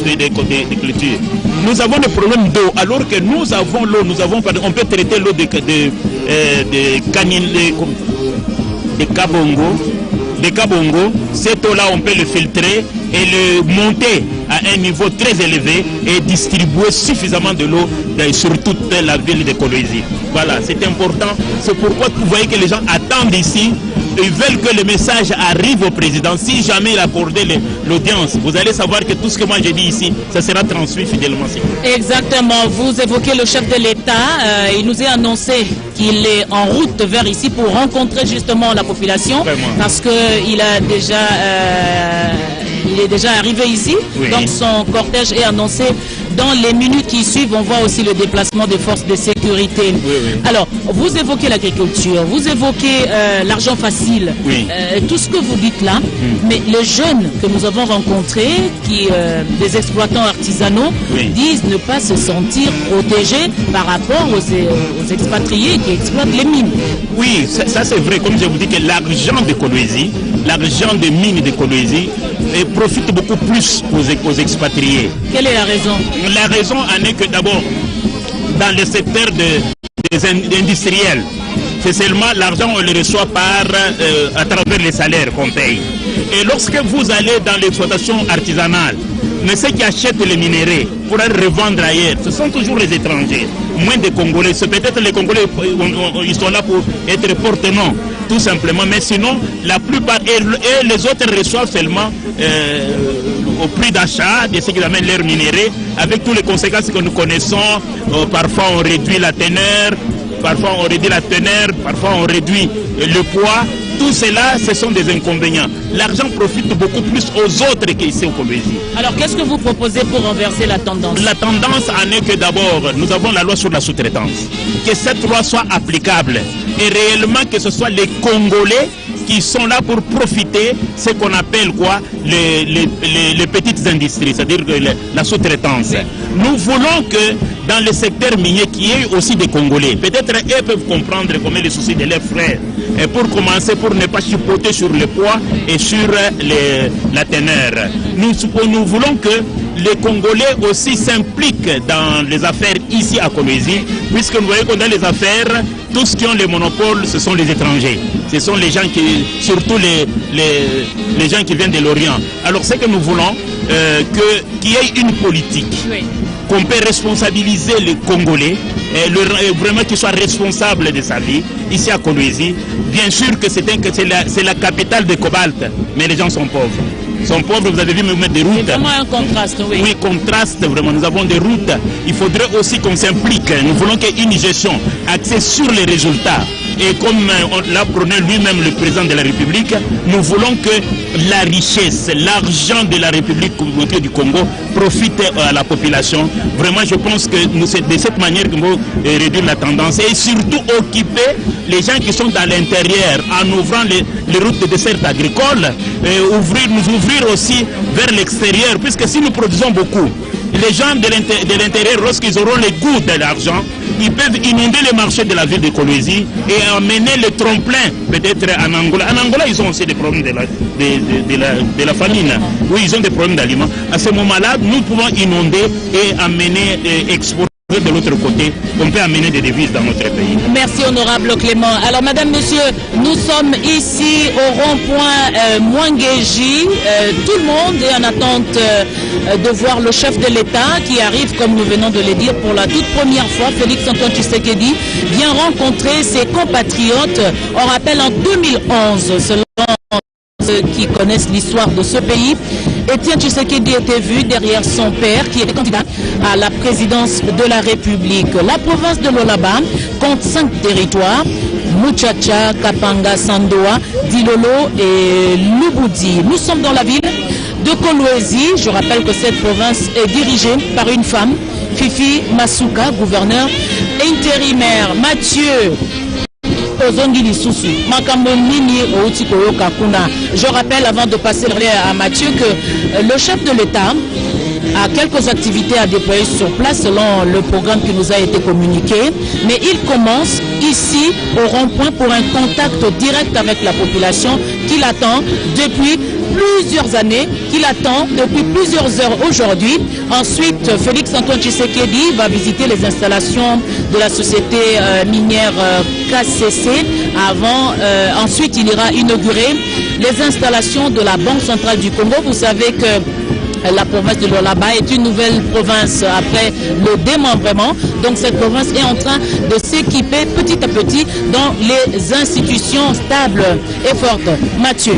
de clôture. Nous avons des problèmes d'eau, alors que nous avons l'eau, on peut traiter l'eau de Kabongo. Cette eau-là, on peut le filtrer et le monter à un niveau très élevé et distribuer suffisamment de l'eau sur toute la ville de Kolwezi. Voilà, c'est important. C'est pourquoi vous voyez que les gens attendent ici. Ils veulent que le message arrive au président. Si jamais il a accordé l'audience, vous allez savoir que tout ce que moi j'ai dit ici, ça sera transmis fidèlement. Exactement. Vous évoquez le chef de l'État. Il nous a annoncé qu'il est en route vers ici pour rencontrer justement la population. Vraiment. Parce qu'il est déjà arrivé ici. Oui. Donc son cortège est annoncé. Dans les minutes qui suivent, on voit aussi le déplacement des forces de sécurité. Oui, oui. Alors, vous évoquez l'agriculture, vous évoquez l'argent facile, oui. Tout ce que vous dites là, mais les jeunes que nous avons rencontrés, des exploitants artisanaux, oui. disent ne pas se sentir protégés par rapport aux expatriés qui exploitent les mines. Oui, ça c'est vrai, comme je vous dis que l'argent de Kolwezi, l'argent des mines de Kolwezi, profite beaucoup plus aux expatriés. Quelle est la raison? La raison en est que d'abord, dans le secteur des industriels, c'est seulement l'argent on le reçoit à travers les salaires qu'on paye. Et lorsque vous allez dans l'exploitation artisanale, mais ceux qui achètent les minéraux pour aller revendre ailleurs, ce sont toujours les étrangers, moins des Congolais. C'est peut-être les Congolais, ils sont là pour être porte-noms, tout simplement. Mais sinon, la plupart, et les autres reçoivent seulement au prix d'achat de ceux qui amènent leurs minéraux, avec toutes les conséquences que nous connaissons. Parfois on réduit la teneur, parfois on réduit le poids. Tout cela, ce sont des inconvénients. L'argent profite beaucoup plus aux autres qu'ici au Kolwezi. Alors, qu'est-ce que vous proposez pour renverser la tendance? La tendance en est que d'abord, nous avons la loi sur la sous-traitance. Que cette loi soit applicable et réellement que ce soit les Congolais qui sont là pour profiter, ce qu'on appelle quoi, les petites industries, c'est-à-dire la sous-traitance. Nous voulons que dans le secteur minier, qui est aussi des Congolais, peut-être eux peuvent comprendre comment les soucis de leurs frères, et pour commencer, pour ne pas chipoter sur le poids et sur la teneur. Nous voulons que les Congolais aussi s'impliquent dans les affaires ici à Kolwezi, puisque nous voyons que dans les affaires, tous ceux qui ont les monopoles, ce sont les étrangers. Ce sont les gens surtout les gens qui viennent de l'Orient. Alors ce que nous voulons, qu'il y ait une politique, oui. Qu'on peut responsabiliser les Congolais, vraiment qu'ils soient responsables de sa vie, ici à Kolwezi. Bien sûr que c'est la capitale de cobalt, mais les gens sont pauvres. Vous avez vu me mettre des routes. C'est vraiment un contraste, oui. Oui, contraste, vraiment. Nous avons des routes. Il faudrait aussi qu'on s'implique. Nous voulons qu'il y ait une gestion axée sur les résultats. Et comme l'a prôné lui-même le président de la République, nous voulons que la richesse, l'argent de la République du Congo profite à la population. Vraiment, je pense que c'est de cette manière que nous réduire la tendance et surtout occuper les gens qui sont dans l'intérieur en ouvrant les routes de dessert agricole, nous ouvrir aussi vers l'extérieur, puisque si nous produisons beaucoup, les gens de l'intérieur, lorsqu'ils auront le goût de l'argent, ils peuvent inonder les marchés de la ville de Kolwezi et amener le tremplin peut-être en Angola. En Angola, ils ont aussi des problèmes de la famine. Oui, ils ont des problèmes d'aliments. À ce moment-là, nous pouvons inonder et amener, exporter de l'autre côté. On peut amener des devises dans notre pays. Merci, honorable Clément. Alors, madame, monsieur, nous sommes ici au rond-point Mwangeji. Tout le monde est en attente de voir le chef de l'État qui arrive, comme nous venons de le dire, pour la toute première fois. Félix Antoine Tshisekedi vient rencontrer ses compatriotes. On rappelle en 2011, selon ceux qui connaissent l'histoire de ce pays, Étienne Tshisekedi était vu derrière son père qui était candidat à la présidence de la République. La province de l'Olaba compte 5 territoires: Muchacha, Kapanga, Sandoa, Dilolo et Lubudi. Nous sommes dans la ville de Kolwezi. Je rappelle que cette province est dirigée par une femme, Fifi Masuka, gouverneur intérimaire. Mathieu je rappelle, avant de passer à Mathieu, que le chef de l'État a quelques activités à déployer sur place selon le programme qui nous a été communiqué. Mais il commence ici au rond-point pour un contact direct avec la population qu'il attend depuis plusieurs années, qu'il attend depuis plusieurs heures aujourd'hui. Ensuite, Félix Antoine Tshisekedi va visiter les installations de la société minière KCC. Ensuite, il ira inaugurer les installations de la Banque centrale du Congo. Vous savez que la province de Lualaba est une nouvelle province après le démembrement. Donc cette province est en train de s'équiper petit à petit dans les institutions stables et fortes. Mathieu.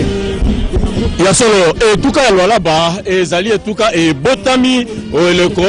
Ya solo etuka ya Lualaba ezali etuka botami eleko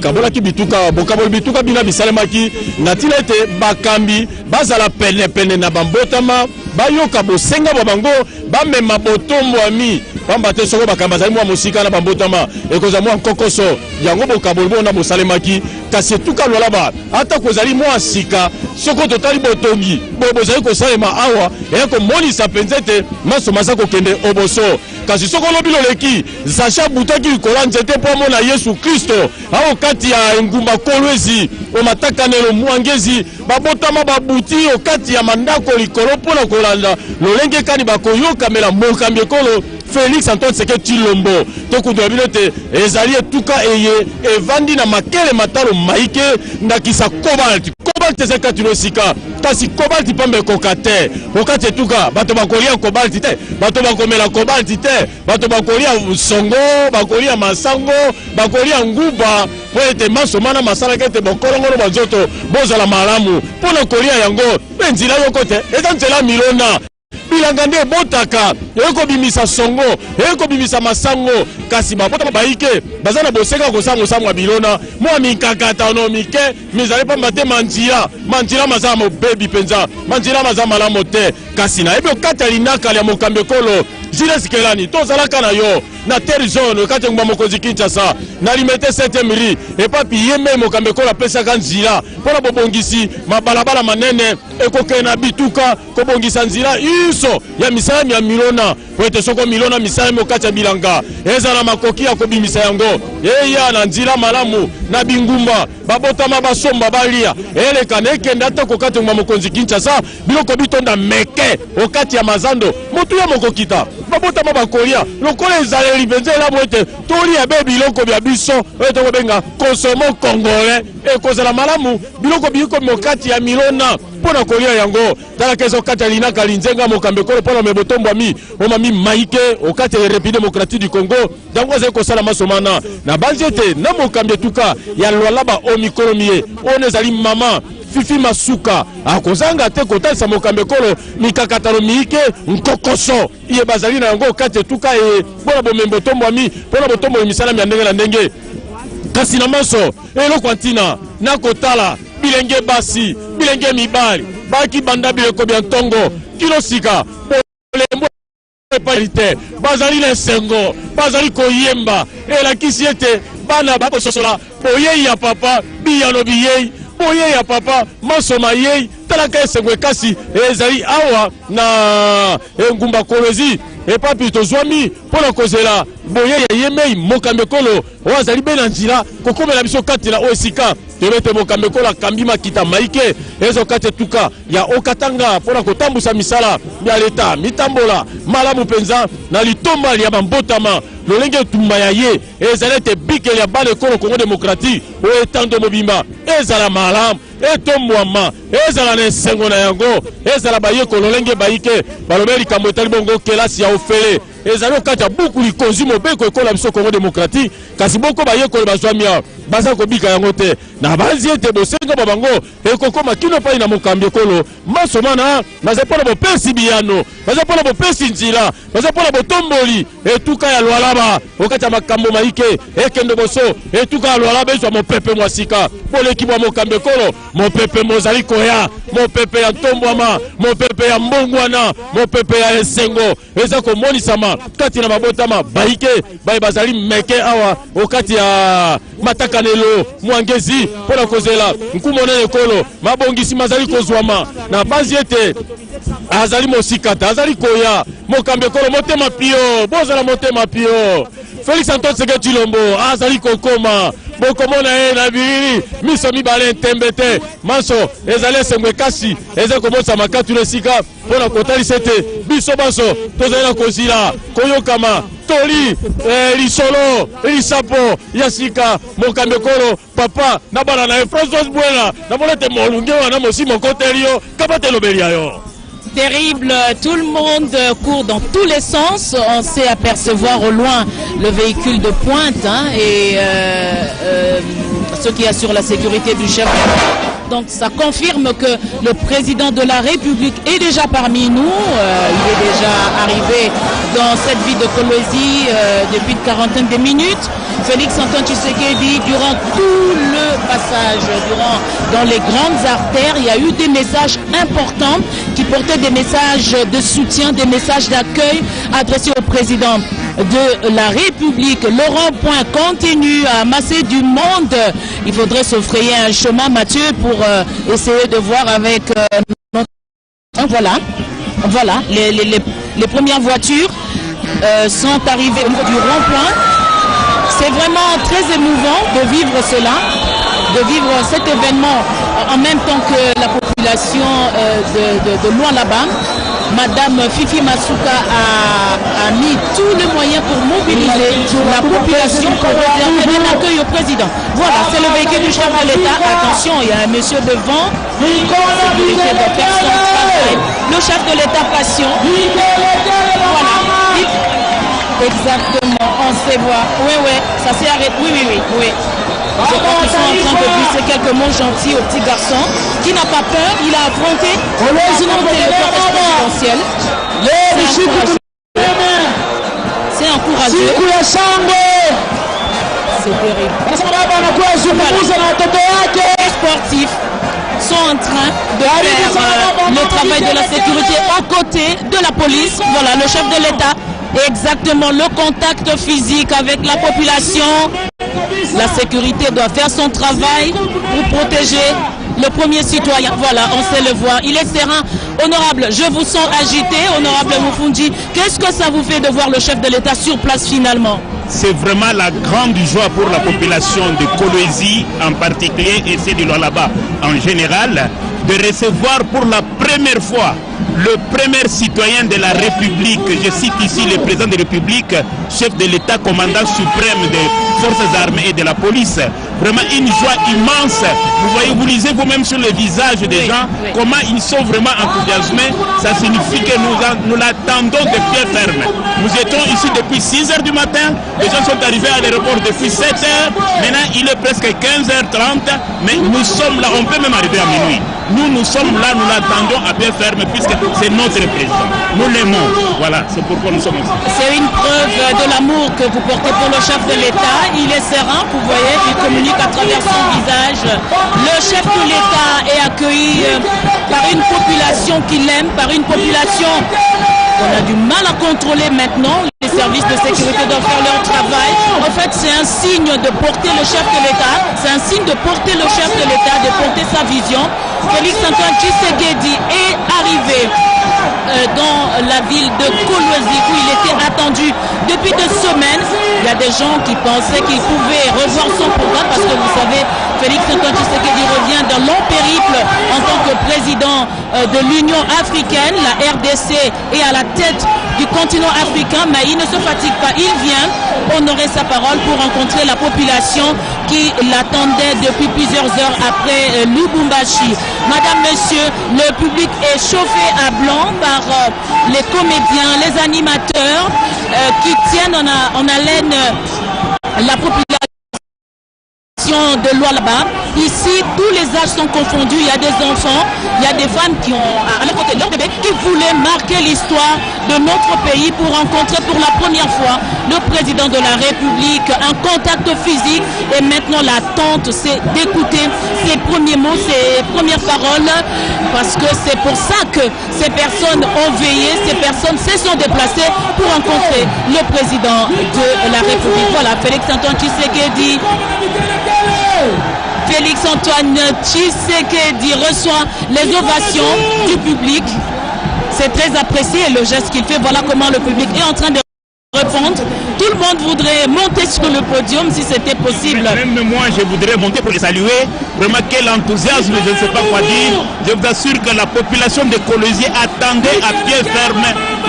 kabola ki bituka bokabol bituka bina bisalemaki natina ete bakambi bazala pene na bambotama bayoka bosenga bango bamema botombo ami pamba te soko bakamba zali mwa musika na bambotama ekoza mwa kokoso yango bokabol bona bosalemaki kasi etuka Lualaba ata kozali mwa sika soko totali botongi bozali kosalema awa eko monisa penzete masomasa kokende oboso kasi soko lobilo leki Zacha butaki likola nzete po mona Yesu Kristo ao kati ya ngumba kolwezi o matakanelo mwangezi babotama babuti o kati ya mandako likolo pona kolanda lolenge kani bakoyoka mela mokambi ekolo Félix Antoine Tshisekedi Tshilombo tokundwa bilote ezali etuka eye evandi na makele matalo maike ndakisa cobalt ezekati losika kasi cobalt pambe kokate okate etuka bato bakolia cobalt te bato bakomela cobalt te bato bakolia songo bakolia masango bakolia nguba po ete masomana masala kete bokolongolo bazoto bozala malamu pona kolia yango benzila yoko te eza nzela milona bilanga nde botaka eko bimisa songo eko bimisa masango kasi bapota baike bazana boseka kosango samwa bilona mwa mikakata no mike mizali pamba te manjira mazama mobebi penza manjira mazama malamu te kasi na ebe okata linaka ya mokambekolo Jules Kelani tozalaka na yo na terre zone kati ngwa mokonzi Kinshasa na limete 7e ri epapi yeme mokambekolo apesaka nzira pona bobongisi mabalabala manene ekokena bituka kobongisa nzira iso ya misala ya milona poete soko milona misala mokati ya bilanga ezala makoki ya kobimisa yango eya na nzira malamu na bingumba babotama basomba balia eleka nekenda te kokati ngwa mokonzi Kinshasa biloko bitonda meke okati ya mazando motu ya mokokita babotama bakolia lokola ezaleli penza elabo ete tolia be biloko bya biso ete kobenga consomo congolais ekozala malamu biloko biko mokati ya milona pona kolia yango tala kezo kati ya linaka linzenga mokambekolo pona mebotombo ami omami maike okati ya République démocratique du Congo dango ze kosala masomana na banjete na mokambe tuka ya Lualaba omikolomie onezali mama Fifi Masuka akozanga te kotalisa mokambekolo mikakatano miike nkokoso iye bazali na yango kati tuka bona bomembo tombo ami bona botombo misala ya ndenge na ndenge kasi na maso eloko ntina na kotala bilenge basi bilenge mibali baki banda bileko bya ntongo kilo sika bolembo parité bazali na sengo bazali koyemba elakisi ete bana bakososola boye ya papa biyano biyei boye ya papa masoma yei talaka esengo kasi ezali awa na ngumba kolwezi epapi tozwami pona kozela boye ya yemei mokambekolo wazali bena nzira kokomela biso kati na osika tebete mokambekolo akambi makita maike ezo kati tuka ya okatanga pona kotambusa misala ya leta mitambola malamu penza na litombali ya bambotama lolenge tumba ya ye ezala te bikeli ya bale kolo Congo démocratique o etando mobimba ezala malamu etombwama ezala na esengo na yango ezala bayeko lolenge baike balobeli kambo etali bongo kelasi ya ofele ezali okati ya buku likonzi mobeko ekola biso Congo démocratique kasi boko bayekoli bazwami awa baza kobika yango te na banzi ete bosenga babango ekokoma kino pai na mokambi ekolo masomana baza mpona bopesi biyano baza mpona bopesi nzira baza mpona botomboli etuka ya Lualaba okati ya makambo maike ekende boso etuka ya Lualaba ezwa mopepe mwa sika boleki bwa mokambi ekolo mopepe mozali koya mopepe ya ntombwama mopepe ya mbongwana mopepe ya esengo eza komonisama kati na mabotama baike baye bazali meke awa okati ya matakanelo mwangezi pona kozela nkumonene ekolo mabongisi mazali kozwama na banzi ete azali mosikata azali koya mokambi ekolo motema pio bozala motema pio Félix Antoine Tshisekedi Tshilombo azali kokoma bokomona ye na biriri miso mibale tembete maso ezali esengwe kasi eza komosa makatu na esika mpona kotalisa ete biso baso tozali na kozila koyokama toli lisolo lisapo ya sika mokambi ekolo papa na bana na ye François Bwela namona ete molunge wana mosi mokoteli yo kaba te elobeli ya yo. Terrible, tout le monde court dans tous les sens. On sait apercevoir au loin le véhicule de pointe et ceux qui assurent la sécurité du chef. Donc ça confirme que le président de la République est déjà parmi nous. Il est déjà arrivé dans cette ville de Kolwezi depuis une quarantaine de minutes. Félix Antoine Tshisekedi, durant tout le passage, dans les grandes artères, il y a eu des messages importants qui portaient des messages de soutien, des messages d'accueil adressés au président de la République. Le rond-point continue à amasser du monde. Il faudrait se frayer un chemin, Mathieu, pour essayer de voir avec voilà, les premières voitures sont arrivées au niveau du rond-point. C'est vraiment très émouvant de vivre cela, de vivre cet événement en même temps que la population de Lualaba. Madame Fifi Masuka a mis tous les moyens pour mobiliser la population pour réserver un accueil au président. Voilà, c'est le véhicule du chef de l'État. Attention, il y a un monsieur devant. Sécurité de personnes travaillent. Le chef de l'État patient. Voilà. Exactement, on sait voir. Oui, ça s'est arrêté. Oui. Je crois qu'ils sont en train de glisser quelques mots gentils au petit garçon qui n'a pas peur. Il a affronté le cortège présidentiel. C'est encourageux. C'est terrible. Les sportifs sont en train de faire le travail de la sécurité aux côtés de la police. Voilà, le chef de l'État. Exactement, le contact physique avec la population. La sécurité doit faire son travail pour protéger le premier citoyen. Voilà, on sait le voir. Il est serein. Honorable, je vous sens agité. Honorable Moufundi, qu'est-ce que ça vous fait de voir le chef de l'État sur place finalement? C'est vraiment la grande joie pour la population de Kolwezi en particulier et celle de Lualaba en général de recevoir pour la première fois le premier citoyen de la République, je cite ici le président de la République, chef de l'État, commandant suprême des forces armées et de la police. Vraiment une joie immense. Vous voyez, vous lisez vous-même sur le visage des gens comment ils sont vraiment enthousiasmés. Ça signifie que nous l'attendons de pied ferme. Nous étions ici depuis 6 h du matin. Les gens sont arrivés à l'aéroport depuis 7 h. Maintenant, il est presque 15 h 30. Mais nous sommes là, on peut même arriver à minuit. Nous sommes là, nous l'attendons à pied ferme puisque c'est notre président. Nous l'aimons. Voilà, c'est pourquoi nous sommes ici. C'est une preuve de l'amour que vous portez pour le chef de l'État. Il est serein, vous voyez, il communique à travers son visage. Le chef de l'État est accueilli par une population qui l'aime, par une population qu'on a du mal à contrôler maintenant. Les services de sécurité doivent faire leur travail. En fait, c'est un signe de porter le chef de l'État. C'est un signe de porter le chef de l'État, de porter sa vision. Félix Antoine Tshisekedi est arrivé dans la ville de Kolwezi où il était attendu depuis 2 semaines. Il y a des gens qui pensaient qu'il pouvait revoir son programme parce que vous savez, Félix Antoine Tshisekedi revient d'un long périple en tant que président de l'Union africaine. La RDC est à la tête du continent africain, mais il ne se fatigue pas. Il vient honorer sa parole pour rencontrer la population qui l'attendait depuis plusieurs heures après Lubumbashi. Madame, monsieur, le public est chauffé à blanc par les comédiens, les animateurs qui tiennent en haleine la population de Lualaba. Ici, tous les âges sont confondus. Il y a des enfants, il y a des femmes qui ont à la côté de leur bébé qui voulaient marquer l'histoire de notre pays pour rencontrer pour la première fois le président de la République. Un contact physique et maintenant l'attente, c'est d'écouter ses premiers mots, ses premières paroles, parce que c'est pour ça que ces personnes ont veillé, ces personnes se sont déplacées pour rencontrer le président de la République. Voilà, Félix Antoine Tshisekedi. Félix Antoine Tshisekedi reçoit les ovations du public. C'est très apprécié le geste qu'il fait. Voilà comment le public est en train de répondre. Tout le monde voudrait monter sur le podium si c'était possible. Même moi, je voudrais monter pour les saluer. Vraiment, quel enthousiasme, je ne sais pas quoi dire. Je vous assure que la population de Kolwezi attendait à pied ferme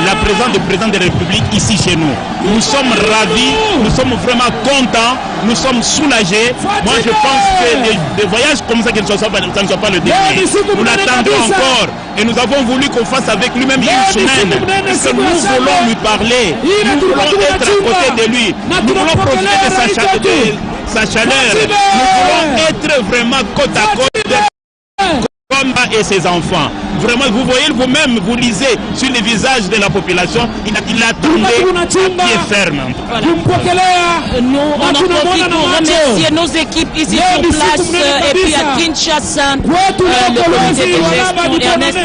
la présence du président de la République ici chez nous. Nous sommes ravis, nous sommes vraiment contents, nous sommes soulagés. Moi, je pense que des voyages comme ça, ça ne soit pas le dernier. Nous l'attendons encore et nous avons voulu qu'on fasse avec lui-même une semaine. Parce que nous voulons lui parler, nous voulons être à côté de lui, nous voulons profiter de sa chaleur, nous voulons être vraiment côte à côte comme et ses enfants. Vraiment, vous voyez vous-même, vous lisez sur les visages de la population, il attendait à pied ferme. Voilà. Nous, on en profite pour remercier nos équipes ici sur place et puis à Kinshasa, le comité de gestion, Ernest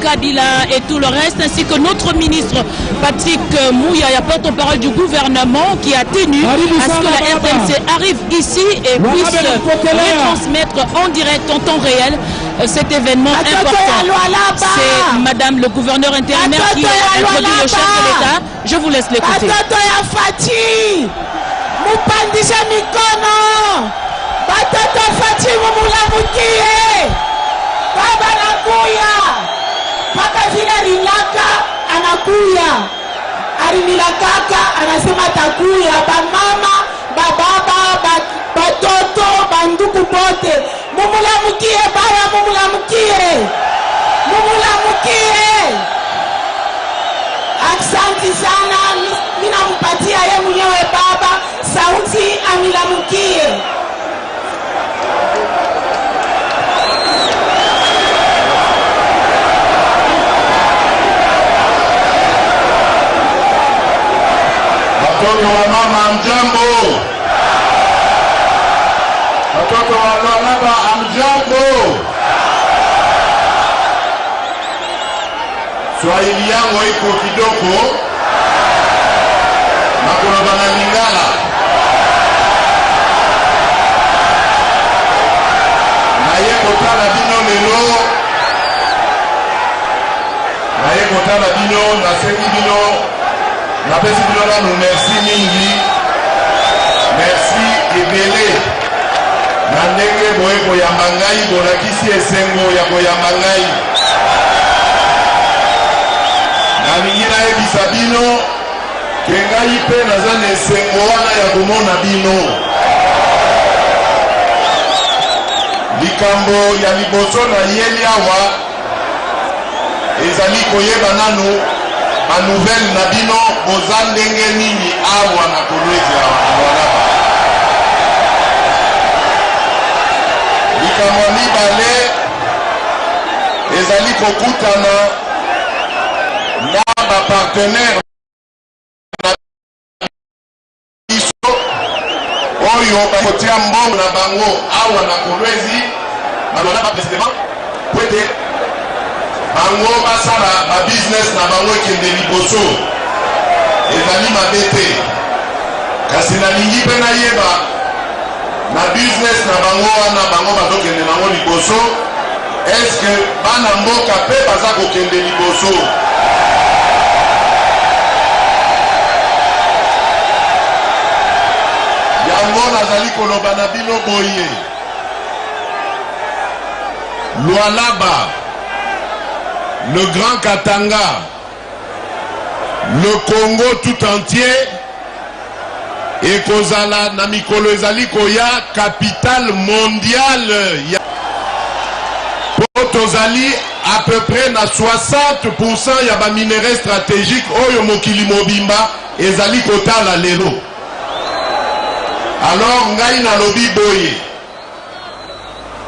Kadila et tout le reste, ainsi que notre ministre Patrick Mouyaya, porte-parole du gouvernement, qui a tenu à ce que la RTNC arrive ici et puisse retransmettre en direct, en temps réel, cet événement important. C'est Madame le gouverneur intérimaire qui a introduit le chef de l'État. Je vous laisse l'écouter. Batoto ya Fati, mupandisha mikono. Batoto Fati mumulamukie. Baba anakuya. Paka vile rilaka anakuya. Arimilakaka anasema takuya. Bamama, bababa, batoto, banduku bote. Mumulamukie baba, mumulamukie. Mumulamukie. Asante sana, mina mpatia ye mwenyewe baba sauti amilamukie. Watoto wa mama mjambo. Watoto wa baba amjambo. Swahili yangu iko kidogo na kuna bana Lingala na yeko tala bino lelo na yeko tala bino na seki bino na pesi bino na nous merci mingi merci ebele na ndenge boye koyamba ngai bolakisi esengo ya koyamba ngai. Nalingina ebisa bino ke ngai mpe naza na esengo wana ya komona bino. Likambo ya liboso na yeli awa ezali koyeba nanu banouvelle na bino boza ndenge nini awa na Kolwezi awa na Lualaba. Likambo mibale ezali kokutana na ba partenaire biso oyo bakotia mbongo na bango awa na Kolwezi balona ba president pwete bango basala ba business na bango ekende liboso ezali mabe te kasi nalingi mpe nayeba na business na bango wana bango bazokende nango liboso eske bana mboka mpe baza kokende liboso. Yango nazali koloba na bino boye Lualaba, le Grand Katanga, le Congo tout entier et kozala na mikolo ezali koya capitale mondiale ya tozali à peu près na 60% ya ba minéraux stratégiques oyo mokili mobimba ezali kotala lelo. Alors ngai na lobi boye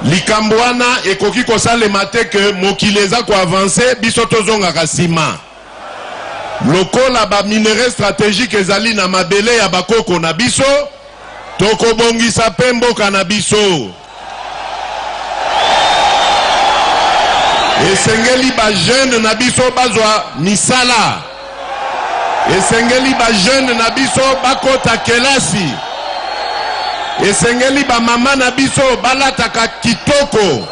likambo wana ekoki kosalema te ke mokili eza ko avancer biso tozongaka nsima lokola ba minéraux stratégiques ezali na mabele ya bakoko na biso tokobongisa mpe mboka na biso. Esengeli ba jeune na biso bazwa misala, esengeli ba jeune na biso bakota kelasi, esengeli ba mama na biso balataka kitoko,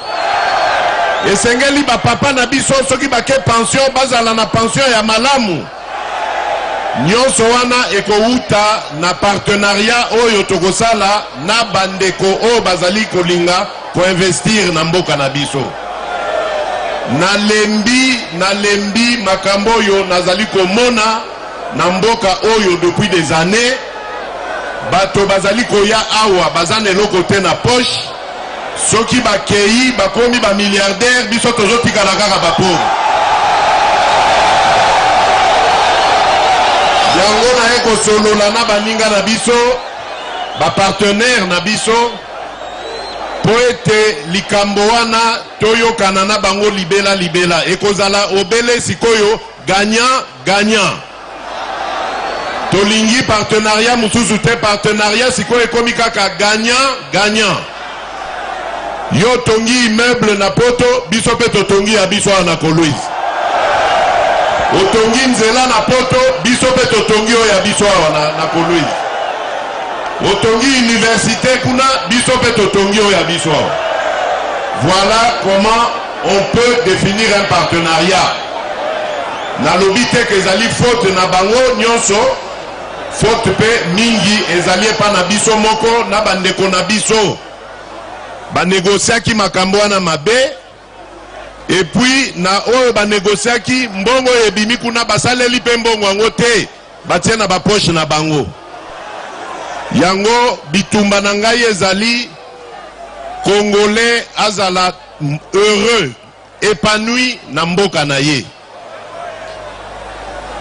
esengeli ba papa na biso soki bake pension bazala na pension ya malamu, nyonso wana ekouta na partenariat oyo tokosala na bandeko oyo bazali kolinga koinvestir na mboka na biso. Nalembi makambo oyo nazali komona na mboka oyo depuis des années. Bato bazali koya awa bazane eloko te na poche. Soki bakei bakomi ba milliardaire biso tozotikala kaka bapauvre. Yango na eko solola na baninga na biso ba partenaire na biso po ete likambo wana toyokana na bango libela ekozala obele sikoyo gagnant. Tolingi partenariat mususu te partenariat sikoyo ekomi kaka gagnant. Yo tongi immeuble na poto biso pe totongi ya biso na Kolwezi. Otongi nzela na poto biso pe totongi oya biso na Kolwezi. Otongi université kuna biso pe totongi oya biso. Voilà comment on peut définir un partenariat. Na lobite ke ezali faute na bango nyonso, faute pe mingi ezali pa na biso moko na bandeko na biso. Ba négociaki makambo wana mabe. Et puis na oyo ba négociaki mbongo ebimi kuna basaleli pe mbongo yango te batie na ba poche na bango. Yango bitumba na ngai ezali Congolais azala heureux épanoui na mboka na ye.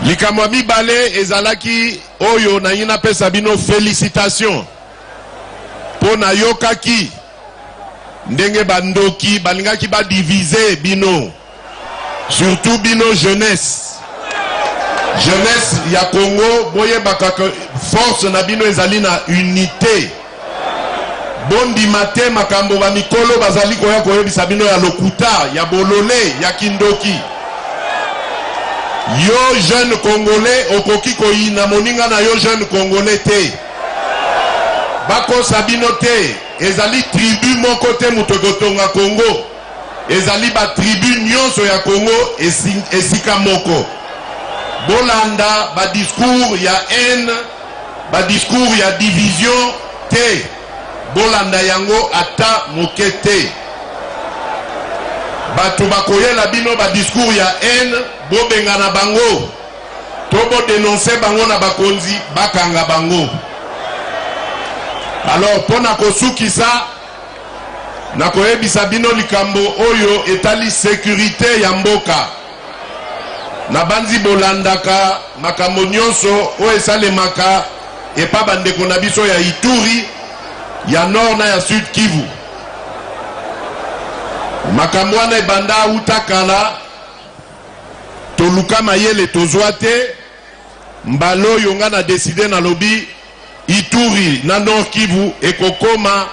Likamwa mibale ezalaki oyo na yina pesa bino félicitations po na yokaki ndenge bandoki balingaki ba diviser bino, surtout bino jeunesse ya Congo boye bakaka force na bino ezali na unité. Bondi mate makambo ba mikolo bazali koya koyebisa bino ya lokuta ya bolole ya kindoki. Yo jeune Congolais okoki koyina moninga na yo jeune Congolais te. Bako sabino te. Ezali tribu moko te mutokotonga Congo. Ezali ba tribu nyonso ya Congo esika moko. Bolanda ba discours ya haine, ba discours ya division te. Bolanda yango ata moke te. Batu bakoyela bino ba discours ya haine, bobenga na bango. Tobo dénoncer bango na bakonzi, bakanga bango. Alors pona kosukisa na koyebisa bino likambo oyo etali sécurité ya mboka. Na banzi bolandaka makambo nyonso o esalemaka epa bandeko na biso ya Ituri, ya Nord na ya Sud Kivu. Makambo wana ebanda utakala toluka mayele tozwa te mbalo yonga na décider na lobi Ituri na Nord Kivu ekokoma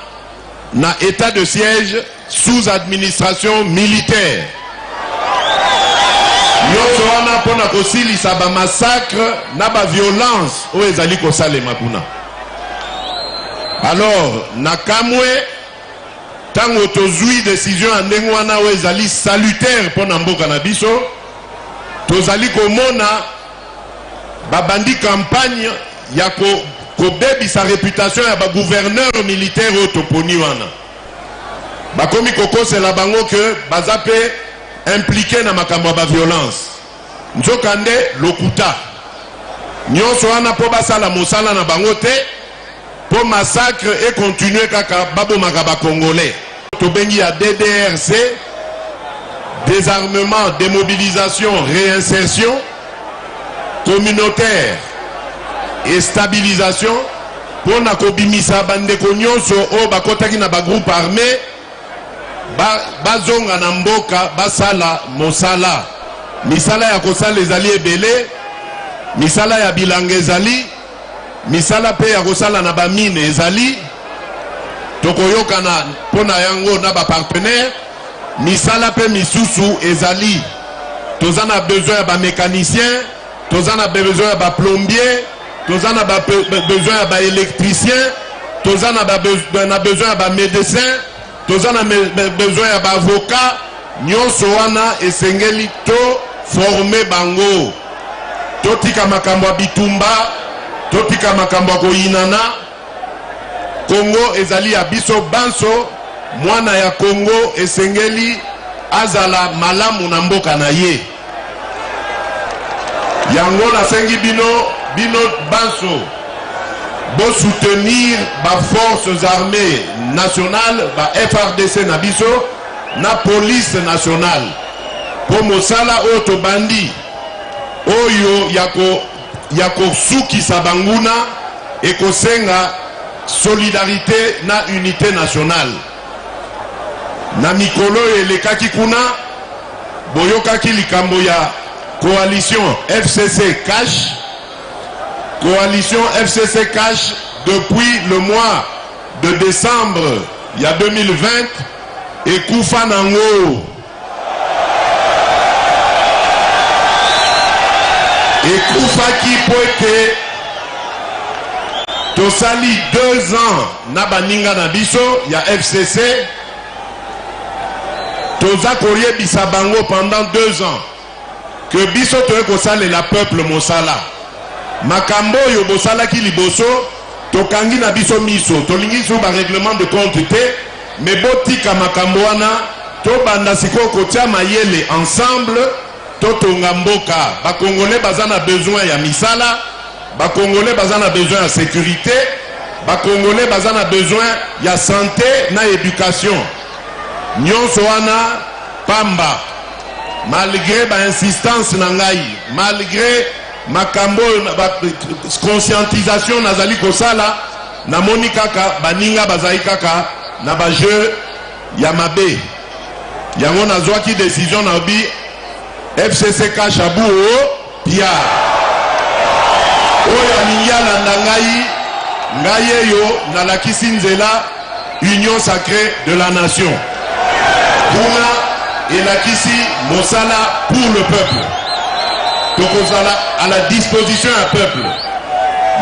na état de siège sous administration militaire. Nyonso wana pona kosilisa ba massacre na ba violence o ezali kosalema kuna. Alors nakamwe tango tozui décision ya ndenge wana o ezali salutaire pona mboka na biso, tozali komona babandi campagne ya kobebi sa réputation ya ba gouverneur militaire o toponi wana. Bakomi kokosela bango ke bazape impliqué na makambo ba violence. Nzokande lokuta. Nyonso wana po basala mosala na bango te, po massacre et continuer kaka babo makaba congolais. Tobengi ya DDRC, désarmement, démobilisation, réinsertion communautaire et stabilisation pour na kobimisa bandeko nyonso o bakotaki na ba groupe armé bazonga na mboka basala mosala. Misala ya kosala ezali ebele, misala ya bilanga ezali, misala pe ya kosala na ba mine ezali. Tokoyokana pona yango na ba partenaire, misala pe misusu ezali. Tozana besoin ya ba mécanicien, tozana besoin ya ba plombier, tozana besoin ya ba électricien, tozana besoin ya ba médecin, tozana besoin ya ba avocat. Nyonso wana esengeli to former bango. totika makambo bitumba, totika makambo koinana. Congo ezali ya biso banso, mwana ya Congo esengeli azala malamu na mboka na ye. Yango na sengi bino banso bo soutenir ba forces armées nationales, ba FRDC na biso na police nationale po mosala oyo tobandi oyo yako sukisa banguna ekosenga solidarité na unité nationale. Na mikolo elekaki kuna boyokaki likambo ya coalition FCC Cash. Coalition FCC Cash depuis le mois de décembre il y a 2020 et Koufa Nango. Et Koufa qui peut être tosali 2 ans na baninga na biso ya FCC. Toza korie bisabango pendant 2 ans que biso toye kosale la peuple mosala. Makambo yo bosala ki liboso tokangi na biso miso tolingi sur ba règlement de compte te mais botika makambo wana to banda siko kotia mayele ensemble to tonga mboka. Ba Congolais bazana besoin ya misala, ba Congolais bazana besoin ya sécurité, ba Congolais bazana besoin ya santé na éducation. Nyonso wana pamba malgré ba insistance na ngai, malgré makambo conscientisation nazali kosala na moni kaka baninga bazali kaka na ba jeu ya mabe. Yango nazwaki décision na bi FCC Kashabu pia oya ningiala na ngai yo na la kisinzela union sacrée de la nation et la kisi mosala pour le peuple. Tokozala à la disposition du peuple.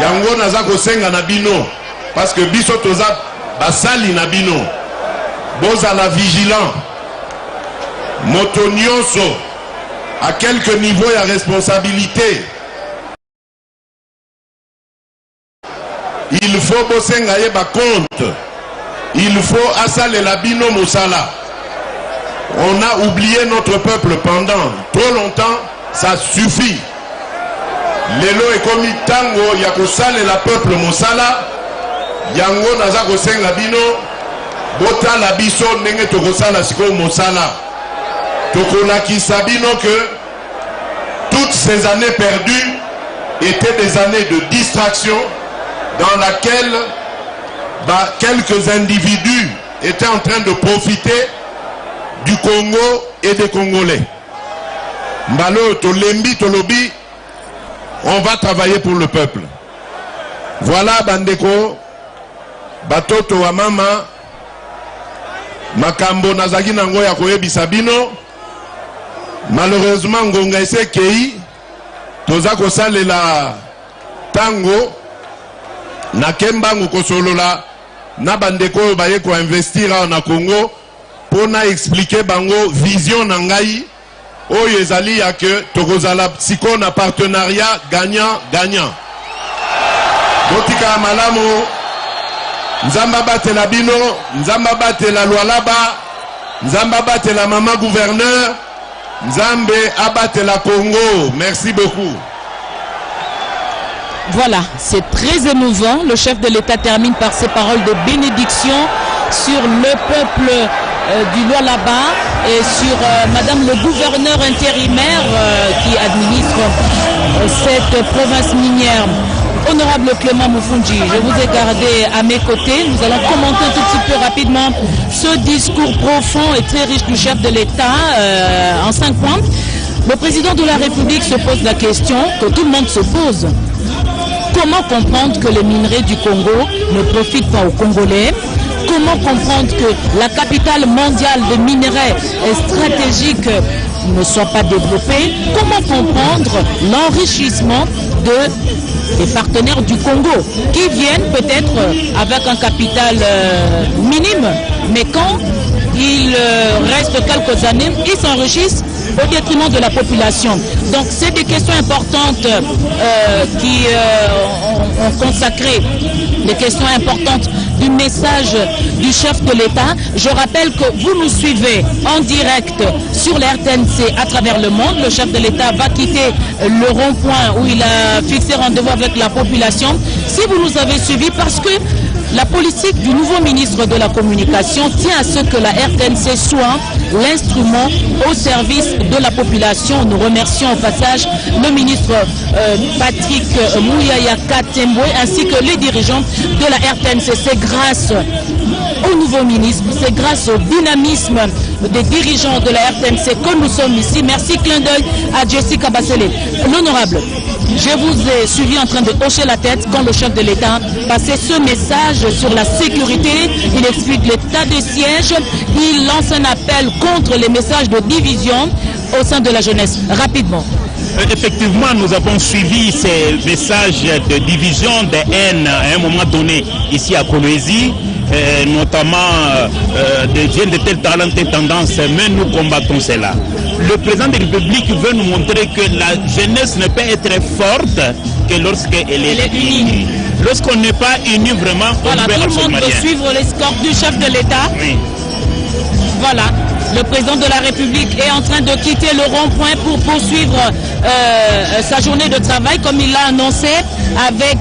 Yango naza kosenga na bino parce que biso toza basali na bino. Bozala vigilant. Moto nyonso à quelque niveau ya responsabilité. Il faut bosenga yeba compte. Il faut asale la bino mosala. On a oublié notre peuple pendant trop longtemps. Ça suffit. Lelo ekomi tango ya kosale la peuple mosala. Yango naza kosenga bino bota la biso ndenge tokosala siko mosala. Tokolakisa bino que toutes ces années perdues étaient des années de distraction dans laquelle quelques individus étaient en train de profiter du Congo et des Congolais. Mbalo tolembi tolobi, on va travailler pour le peuple. Voilà bandeko batoto wa mama makambo nazaki nango ya koyebisa bino. Malheureusement ngonga ese kei toza kosalela tango na kembango kosolola na bandeko baye ko investir na Congo pona expliquer bango vision na ngai oyo ezali ya que tokozala siko na partenariat gagnant gagnant. Botika malamu nzamba batela bino, nzamba batela Lualaba, nzamba batela mama gouverneur, nzambe abatela Congo. Merci beaucoup. Voilà, c'est très émouvant. Le chef de l'État termine par ces paroles de bénédiction sur le peuple du Lualaba et sur madame le gouverneur intérimaire qui administre cette province minière. Honorable Clément Moufoundji, je vous ai gardé à mes côtés. Nous allons commenter tout petit peu rapidement ce discours profond et très riche du chef de l'État en 5 points. Le président de la République se pose la question que tout le monde se pose. Comment comprendre que les minerais du Congo ne profitent pas aux Congolais? Comment comprendre que la capitale mondiale de minerais stratégiques ne soit pas développée? Comment comprendre l'enrichissement des partenaires du Congo qui viennent peut-être avec un capital minime, mais quand il reste quelques années, ils s'enrichissent au détriment de la population. Donc c'est des questions importantes qui ont consacré des questions importantes du message du chef de l'État. Je rappelle que vous nous suivez en direct sur la RTNC à travers le monde. Le chef de l'État va quitter le rond-point où il a fixé rendez-vous avec la population. Si vous nous avez suivis, parce que la politique du nouveau ministre de la Communication tient à ce que la RTNC soit l'instrument au service de la population. Nous remercions au passage le ministre Patrick Mouyaya Katembwe ainsi que les dirigeants de la RTNC. C'est grâce au nouveau ministre, c'est grâce au dynamisme des dirigeants de la RTNC que nous sommes ici. Merci, clin d'œil à Jessica Bassele. L'honorable, je vous ai suivi en train de hocher la tête quand le chef de l'État passait ce message sur la sécurité. Il explique l'état de siège. Il lance un appel contre les messages de division au sein de la jeunesse. Rapidement. Effectivement, nous avons suivi ces messages de division, de haine à un moment donné ici à Kolwezi. Notamment de tels talents et tendances, mais nous combattons cela. Le président de la République veut nous montrer que la jeunesse ne peut être forte que lorsqu'elle est unie. Lorsqu'on n'est pas unis vraiment, voilà, on peut tout le monde peut suivre l'escorte du chef de l'État. Oui. Voilà, le président de la République est en train de quitter le rond-point pour poursuivre sa journée de travail, comme il l'a annoncé, avec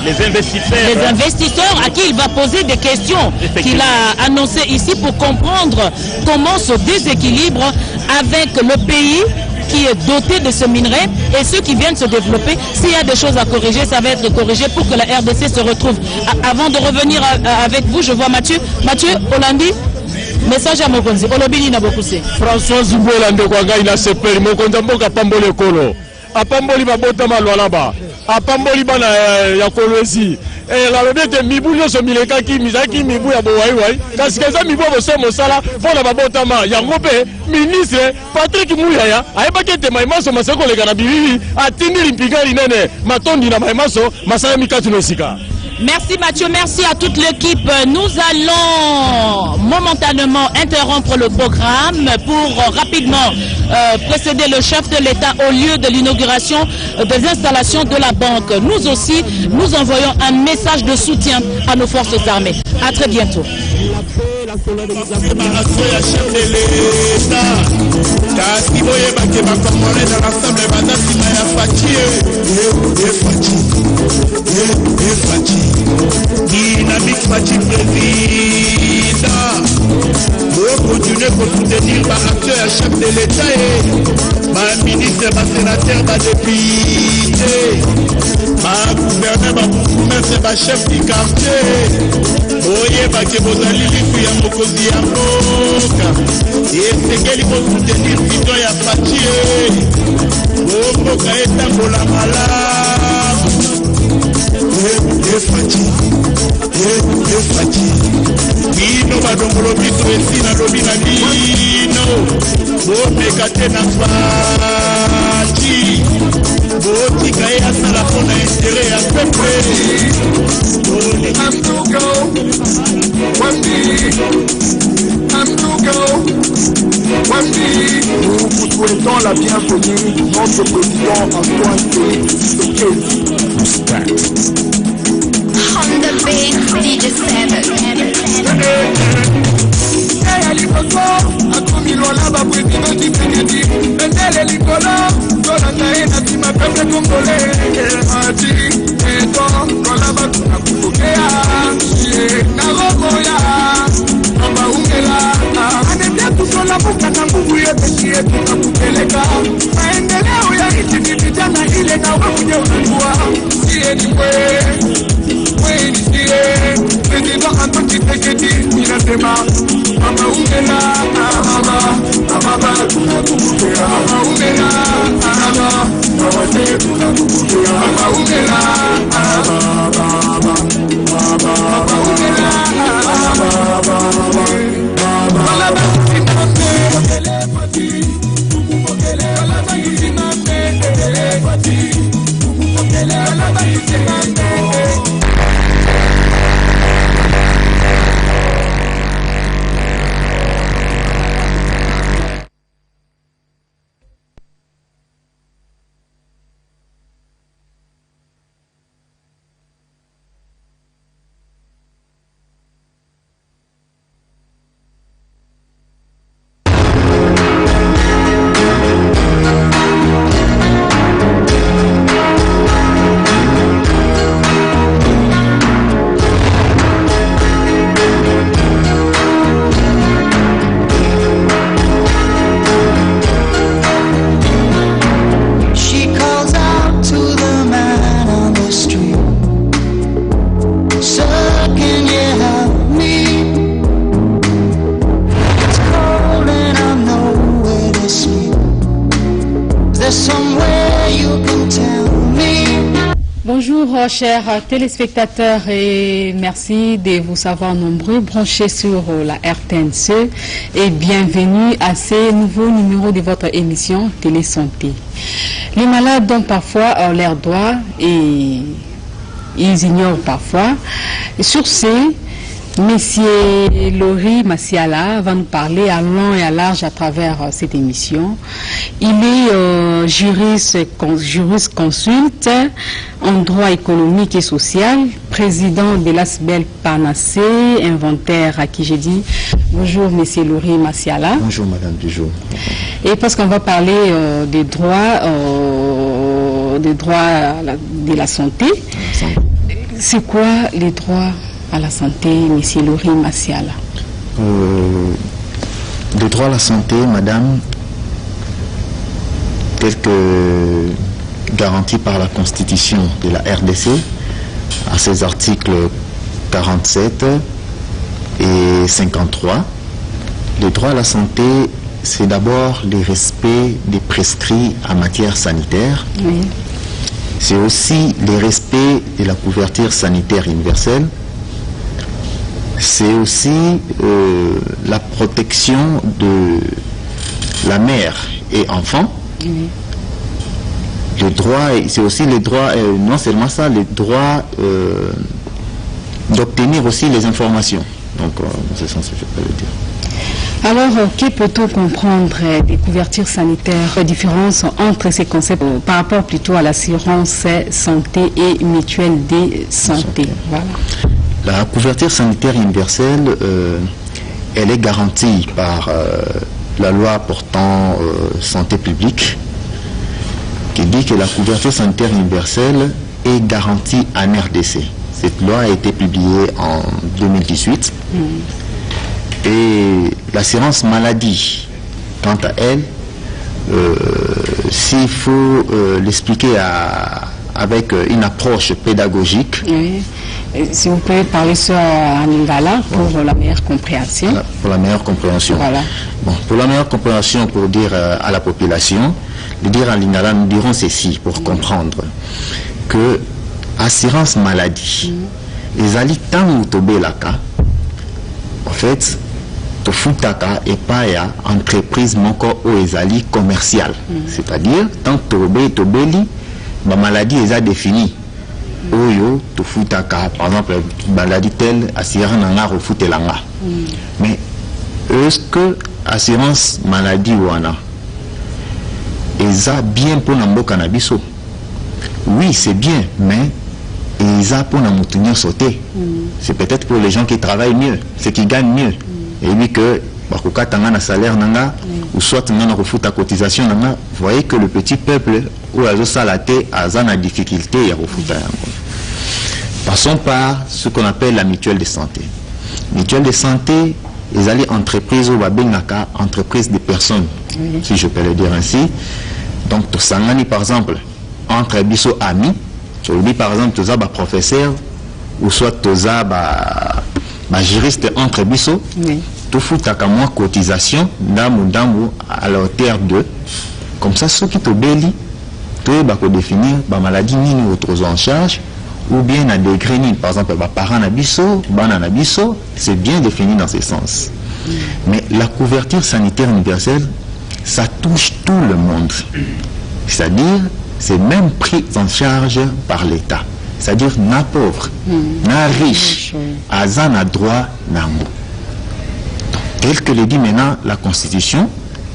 les investisseurs à qui il va poser des questions qu'il a annoncées ici pour comprendre comment se déséquilibre avec le pays qui est doté de ce minerai et ceux qui viennent se développer. S'il y a des choses à corriger, ça va être corrigé pour que la RDC se retrouve. Avant de revenir avec vous, je vois Mathieu. Mathieu, Olandi, message à Mokonzi. Olobini na bokuse. François Zoubola Ndekwanga ina sepeli Mokonzi mboka pamboli kolo. Apamboli babota malwalaba. Apamboli bana ya Kolwezi. La lobete mibu nyoso milekaki mizaki mibu ya bowaiwai. Kasi keza mibu boso mosala pona babotama yango pe ministre Patrick Mouyaya ayebaki ete maimaso maseko leka na bibibi atindi limpinga linene matondi na maimaso masala mikatu nosika. Merci Mathieu, merci à toute l'équipe. Nous allons momentanément interrompre le programme pour rapidement précéder le chef de l'État au lieu de l'inauguration des installations de la banque. Nous aussi, nous envoyons un message de soutien à nos forces armées. À très bientôt. Dynamique Machi président pour continuer pour soutenir ma acteur chef de l'État et ma ministre, ma sénateur, ma député, ma gouverneur, ma bourgmestre, ma chef du quartier. Oye bake bozali lifu ya mokozi ya mboka esengeli kosoutenir vision ya patie bomboka etambola malamu efati bino badongolo biso esi nalobi na bino bomeka te na fati botika ye asala mpona intere ya pepe. Nous vous souhaitons la bienvenue de notre président Antoine Félix Tshisekedi. On the beat, DJ Seven. akomilola baprésident Tshisekedi endele likolo tolanda ye na nsima pepe kongole ati eto lola bato na kukokea ye na roboya ambaungela anebia kusola buka na nguvu yepesi yetu na kupeleka maendeleo ya nchi ni vijana ile na wakunye unajua siye ni mwe ni siye président Antoine Tshisekedi inasema ambaungela amaba tunakukokea ambaungela awase tunakukokea ambaungela Bonjour chers téléspectateurs et merci de vous savoir nombreux branchés sur la RTNC et bienvenue à ce nouveau numéro de votre émission Télé Santé. Les malades ont parfois leurs droits et ils ignorent parfois. Et sur ce, Monsieur Lori Masiala va nous parler à long et à large à travers cette émission. Il est jurisconsulte en droit économique et social, président de l'ASBEL Panacée, inventaire à qui j'ai dit bonjour Monsieur Lori Masiala. Bonjour Madame Bijou. Et parce qu'on va parler des droits de la santé. C'est quoi les droits à la santé, Monsieur Lori Masiala? Les droits à la santé, Madame, tels que garantis par la Constitution de la RDC, à ses articles 47 et 53. Les droits à la santé, c'est d'abord le respect des prescrits en matière sanitaire. Oui. C'est aussi le respect de la couverture sanitaire universelle. C'est aussi la protection de la mère et enfant. Oui. Le droit, c'est aussi le droit, non seulement ça, le droit d'obtenir aussi les informations. Donc, dans ce sens, je peux le dire. Alors, que peut-on comprendre des couvertures sanitaires, la différence entre ces concepts par rapport plutôt à l'assurance santé et mutuelle de santé? Voilà. La couverture sanitaire universelle, elle est garantie par la loi portant santé publique, qui dit que la couverture sanitaire universelle est garantie en RDC. Cette loi a été publiée en 2018. Et l'assurance maladie, quant à elle, s'il faut l'expliquer avec une approche pédagogique. Oui. Si vous pouvez parler sur en lingala pour la meilleure compréhension. Voilà, pour la meilleure compréhension. Voilà. Bon, pour la meilleure compréhension, pour dire à la population, de dire en lingala, nous dirons ceci pour comprendre que assurance maladie, les ali tant tobelaka, en fait, tofutaka et pas entreprise moko o ezali commercial, c'est-à-dire tant tobeli ma maladie est définie. Oyo tofutaka par exemple maladie telle assurance nanga refutelanga. Mais est-ce que assurance maladie wana eza bien pour namboka na biso? Oui, c'est bien, mais eza pour namutunyo sauter. C'est peut-être pour les gens qui travaillent mieux, ceux qui gagnent mieux. Et lui que bakoka tanga na salaire nanga ou soit na refuta cotisation nanga, vous voyez que le petit peuple ou azo salate aza na difficulté ya refuta. Passons par ce qu'on appelle la mutuelle de santé. Mutuelle de santé, les alliés entreprises ou babengaka entreprises de personnes, si je peux le dire ainsi. Donc to sangani par exemple entre biso amis, tu dis par exemple toza ba professeur ou soit toza ba juriste entre biso. Tout foutaka moins cotisation d'amu à la hauteur de comme ça ceux qui te béli tu vas définir ba maladie ni autres en charge ou bien à degré ni par exemple ba parents nabiso bana nabiso, c'est bien défini dans ce sens. Mais la couverture sanitaire universelle, ça touche tout le monde, c'est-à-dire c'est même pris en charge par l'État, c'est-à-dire na pauvre na riche azan a droit nango, tel que le dit maintenant la Constitution,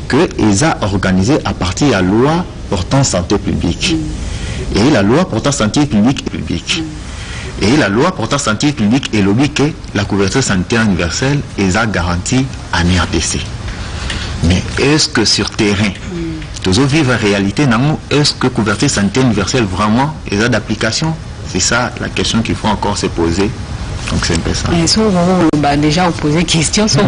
que les a organisé à partir de la loi portant santé publique. Et la loi portant santé publique est publique. Et la loi portant santé publique est lobby que la couverture sanitaire universelle est garantie en RDC. Mais est-ce que sur terrain, tous vivent la réalité, est-ce que couverture sanitaire universelle vraiment est d'application? C'est ça la question qu'il faut encore se poser. Donc c'est un peu ça. Déjà, on posait question sur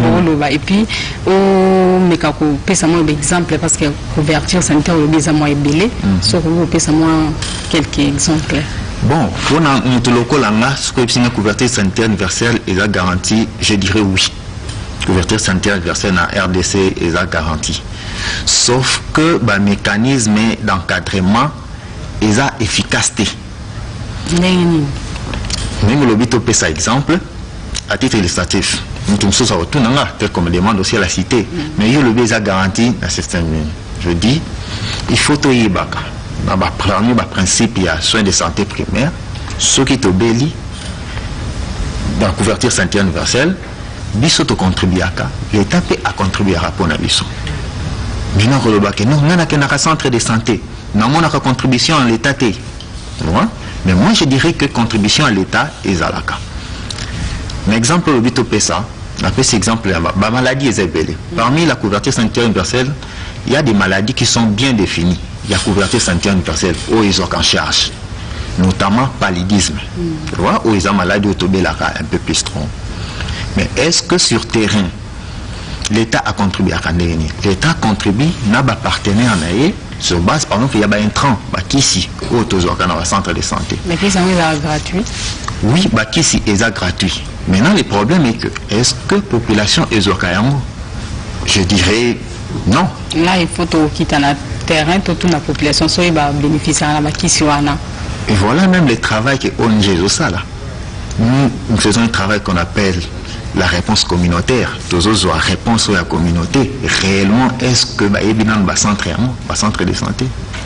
et puis, mais quand on peut savoir exemple parce que couverture sanitaire au besoin moins belé, sur on peut savoir quelques exemples. Bon, pour notre local là, ce que c'est une couverture sanitaire universelle est garantie, je dirais oui. Couverture sanitaire universelle en RDC est garantie. Sauf que le mécanisme d'encadrement est efficacité. Même le but peut ça exemple à titre illustratif. Nous tous autour tel comme demande aussi à la cité. Mais il le but a garanti à certains. Je dis, il faut tout y baka. Parmi les principes, il y a soins de santé primaire, ceux qui t'obéissent dans la couverture sanitaire universelle, biso to contribuer à l'État peut contribuer à rapport à biso. Maintenant, on a un centre de santé, on a une contribution à l'État. Mais moi, je dirais que contribution à l'État est à la cas. Un exemple, le but ça, après cet exemple, la maladie est ébellée. Parmi la couverture sanitaire universelle, il y a des maladies qui sont bien définies. Il y a couverture sanitaire universelle où ils ont en charge, notamment paludisme. Tu vois, où ils ont maladie autobélaka un peu plus trop. Mais est-ce que sur terrain, l'État a contribué à Kandéni? L'État contribue, n'a pas partenaire sur base, par exemple, il y a un intrant, qui ici, au centre de santé. Mais qui sont gratuits? Oui, qui ici est gratuit. Maintenant, le problème est que, est-ce que la population est je dirais non. Là, il faut quitter le terrain, toute la population soit bénéficier de la qui. Et voilà même le travail que ONG ça là. Nous faisons un travail qu'on appelle la réponse communautaire. Tous autres réponse à la communauté. Réellement, est-ce que centre de santé?